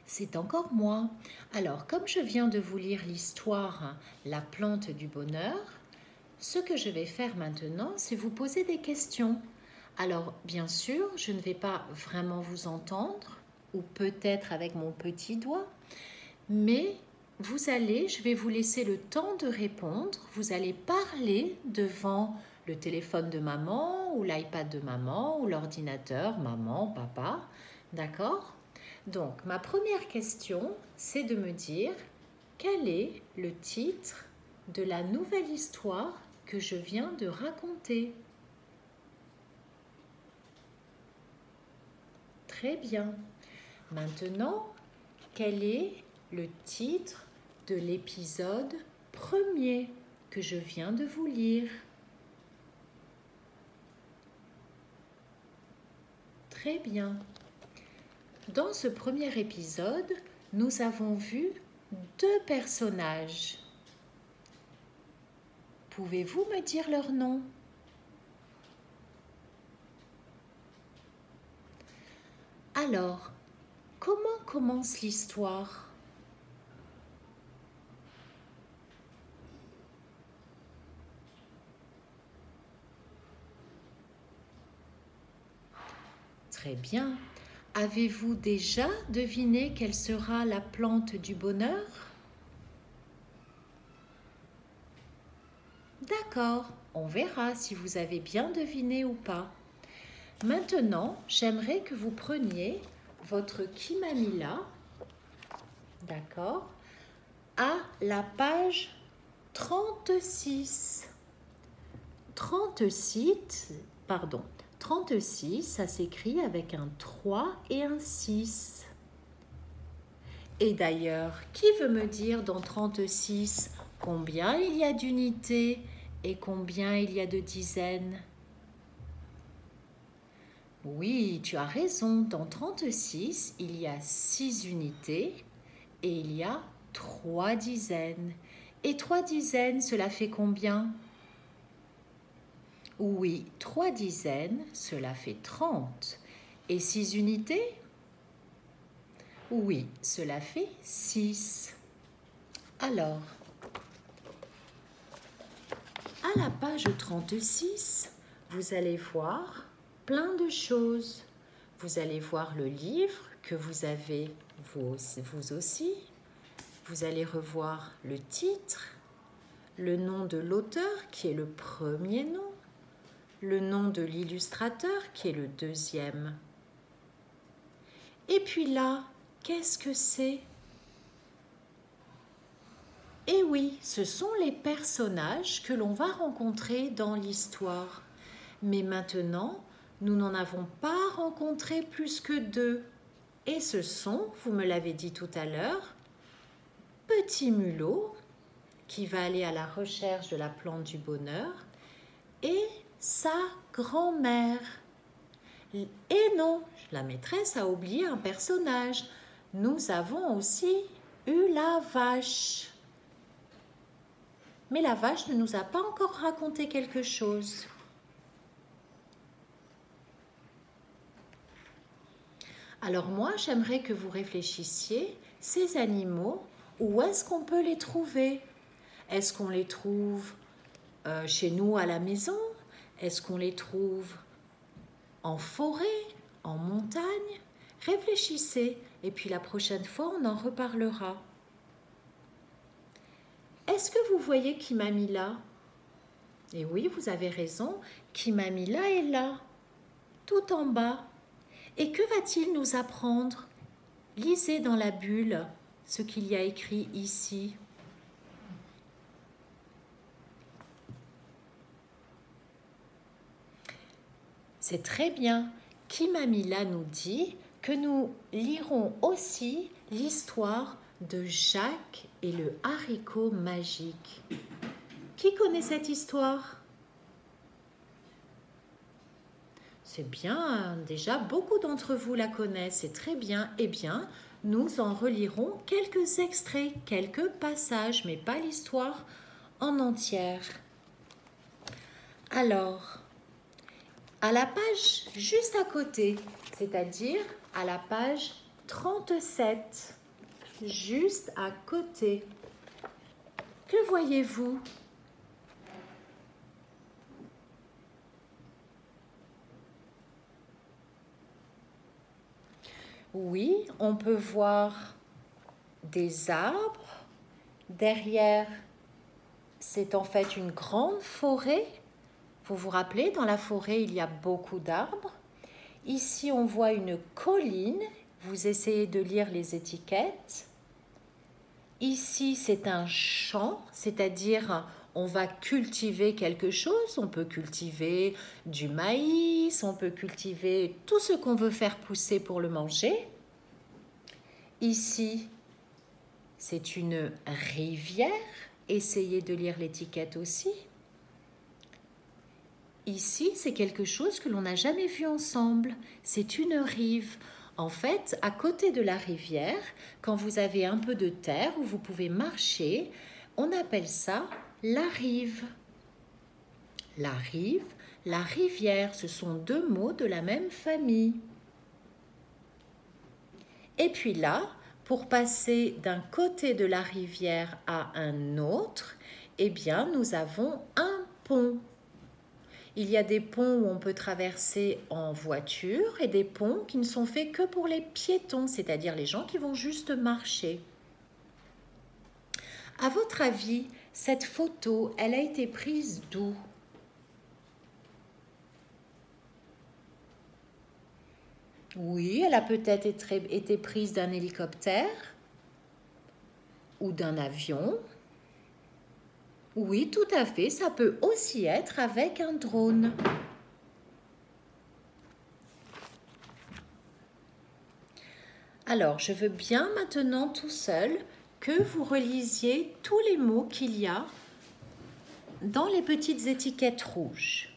C'est encore moi. Alors, comme je viens de vous lire l'histoire La plante du bonheur, ce que je vais faire maintenant, c'est vous poser des questions. Alors, bien sûr, je ne vais pas vraiment vous entendre, ou peut-être avec mon petit doigt, mais je vais vous laisser le temps de répondre. Vous allez parler devant le téléphone de maman, ou l'iPad de maman, ou l'ordinateur, maman, papa, d'accord ? Donc, ma première question, c'est de me dire quel est le titre de la nouvelle histoire que je viens de raconter. Très bien. Maintenant, quel est le titre de l'épisode premier que je viens de vous lire? Très bien. Dans ce premier épisode, nous avons vu deux personnages. Pouvez-vous me dire leur nom? Alors, comment commence l'histoire? Très bien. Avez-vous déjà deviné quelle sera la plante du bonheur? D'accord, on verra si vous avez bien deviné ou pas. Maintenant, j'aimerais que vous preniez votre Kimamila, d'accord, à la page 36. 36, ça s'écrit avec un 3 et un 6. Et d'ailleurs, qui veut me dire dans 36 combien il y a d'unités et combien il y a de dizaines? Oui, tu as raison, dans 36, il y a 6 unités et il y a 3 dizaines. Et 3 dizaines, cela fait combien? Oui, 3 dizaines, cela fait 30. Et 6 unités? Oui, cela fait 6. Alors, à la page 36, vous allez voir plein de choses. Vous allez voir le livre que vous avez vous aussi. Vous allez revoir le titre, le nom de l'auteur qui est le premier nom, le nom de l'illustrateur qui est le deuxième. Et puis là, qu'est-ce que c'est? Eh oui, ce sont les personnages que l'on va rencontrer dans l'histoire. Mais maintenant, nous n'en avons pas rencontré plus que 2. Et ce sont, vous me l'avez dit tout à l'heure, Petit Mulot, qui va aller à la recherche de la plante du bonheur, et sa grand-mère. Et non, la maîtresse a oublié un personnage. Nous avons aussi eu la vache. Mais la vache ne nous a pas encore raconté quelque chose. Alors moi, j'aimerais que vous réfléchissiez, ces animaux, où est-ce qu'on peut les trouver? Est-ce qu'on les trouve chez nous à la maison? Est-ce qu'on les trouve en forêt, en montagne? Réfléchissez et puis la prochaine fois, on en reparlera. Est-ce que vous voyez Kimamila? Et oui, vous avez raison, Kimamila est là, tout en bas. Et que va-t-il nous apprendre? Lisez dans la bulle ce qu'il y a écrit ici. C'est très bien. Kimamila nous dit que nous lirons aussi l'histoire de Jacques et le haricot magique. Qui connaît cette histoire? C'est bien, déjà beaucoup d'entre vous la connaissent, c'est très bien. Eh bien, nous en relirons quelques extraits, quelques passages, mais pas l'histoire en entière. Alors, à la page juste à côté, c'est-à-dire à la page 37, juste à côté. Que voyez-vous? Oui, on peut voir des arbres. Derrière, c'est en fait une grande forêt. Vous vous rappelez, dans la forêt, il y a beaucoup d'arbres. Ici, on voit une colline. Vous essayez de lire les étiquettes. Ici, c'est un champ, c'est-à-dire on va cultiver quelque chose. On peut cultiver du maïs, on peut cultiver tout ce qu'on veut faire pousser pour le manger. Ici, c'est une rivière. Essayez de lire l'étiquette aussi. Ici, c'est quelque chose que l'on n'a jamais vu ensemble. C'est une rive. En fait, à côté de la rivière, quand vous avez un peu de terre où vous pouvez marcher, on appelle ça la rive. La rive, la rivière, ce sont deux mots de la même famille. Et puis là, pour passer d'un côté de la rivière à un autre, eh bien, nous avons un pont. Il y a des ponts où on peut traverser en voiture et des ponts qui ne sont faits que pour les piétons, c'est-à-dire les gens qui vont juste marcher. À votre avis, cette photo, elle a été prise d'où? Oui, elle a peut-être été prise d'un hélicoptère ou d'un avion. Oui, tout à fait, ça peut aussi être avec un drone. Alors, je veux bien maintenant tout seul que vous relisiez tous les mots qu'il y a dans les petites étiquettes rouges.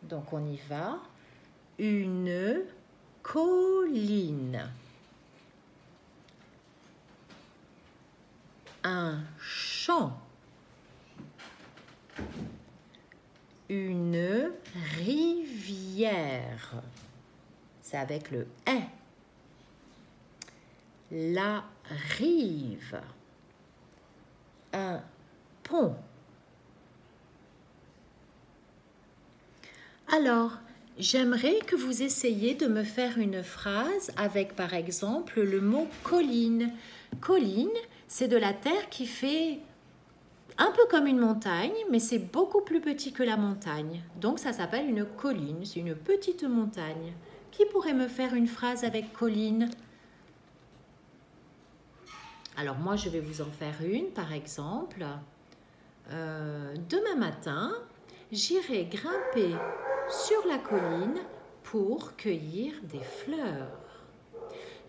Donc, on y va. Une colline. Un champ. Une rivière. C'est avec le « est ». La rive. Un pont. Alors, j'aimerais que vous essayiez de me faire une phrase avec, par exemple, le mot colline. Colline, c'est de la terre qui fait un peu comme une montagne, mais c'est beaucoup plus petit que la montagne. Donc, ça s'appelle une colline, c'est une petite montagne. Qui pourrait me faire une phrase avec colline? Alors, moi, je vais vous en faire une, par exemple. Demain matin, j'irai grimper sur la colline pour cueillir des fleurs.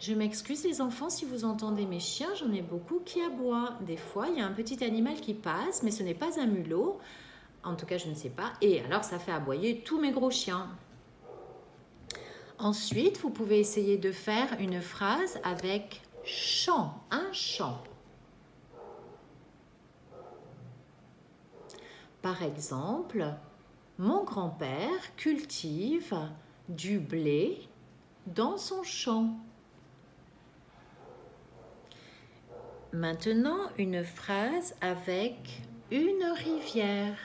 Je m'excuse les enfants si vous entendez mes chiens, j'en ai beaucoup qui aboient. Des fois, il y a un petit animal qui passe, mais ce n'est pas un mulot. En tout cas, je ne sais pas. Et alors, ça fait aboyer tous mes gros chiens. Ensuite, vous pouvez essayer de faire une phrase avec champ, un champ. Par exemple, mon grand-père cultive du blé dans son champ. Maintenant, une phrase avec une rivière.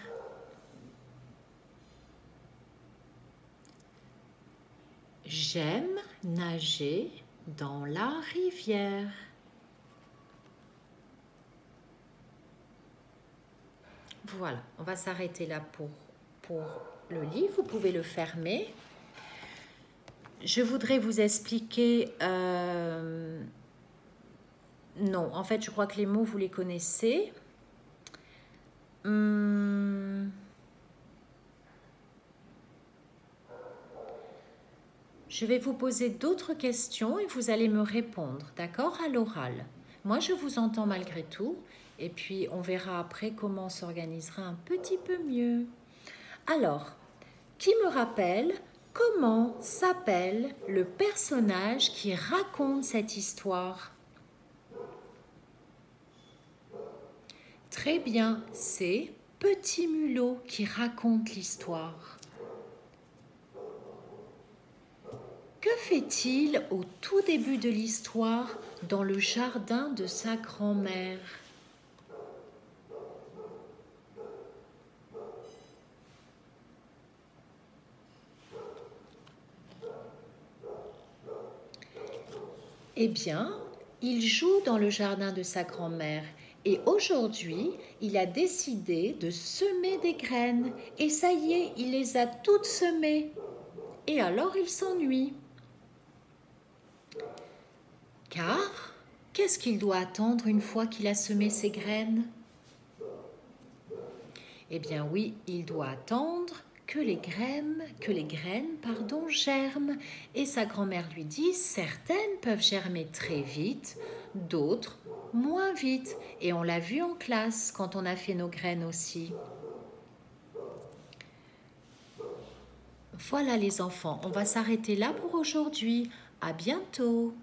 J'aime nager dans la rivière. Voilà, on va s'arrêter là pour le livre. Vous pouvez le fermer. Je voudrais vous expliquer... Non, en fait, je crois que les mots, vous les connaissez. Je vais vous poser d'autres questions et vous allez me répondre, d'accord, à l'oral. Moi, je vous entends malgré tout. Et puis, on verra après comment on s'organisera un petit peu mieux. Alors, qui me rappelle comment s'appelle le personnage qui raconte cette histoire? Très bien, c'est Petit Mulot qui raconte l'histoire. Que fait-il au tout début de l'histoire dans le jardin de sa grand-mère? Eh bien, il joue dans le jardin de sa grand-mère et aujourd'hui, il a décidé de semer des graines et ça y est, il les a toutes semées. Et alors, il s'ennuie. Car, qu'est-ce qu'il doit attendre une fois qu'il a semé ses graines? Eh bien oui, il doit attendre que les graines, germent. Et sa grand-mère lui dit, certaines peuvent germer très vite, d'autres moins vite. Et on l'a vu en classe quand on a fait nos graines aussi. Voilà les enfants, on va s'arrêter là pour aujourd'hui. À bientôt.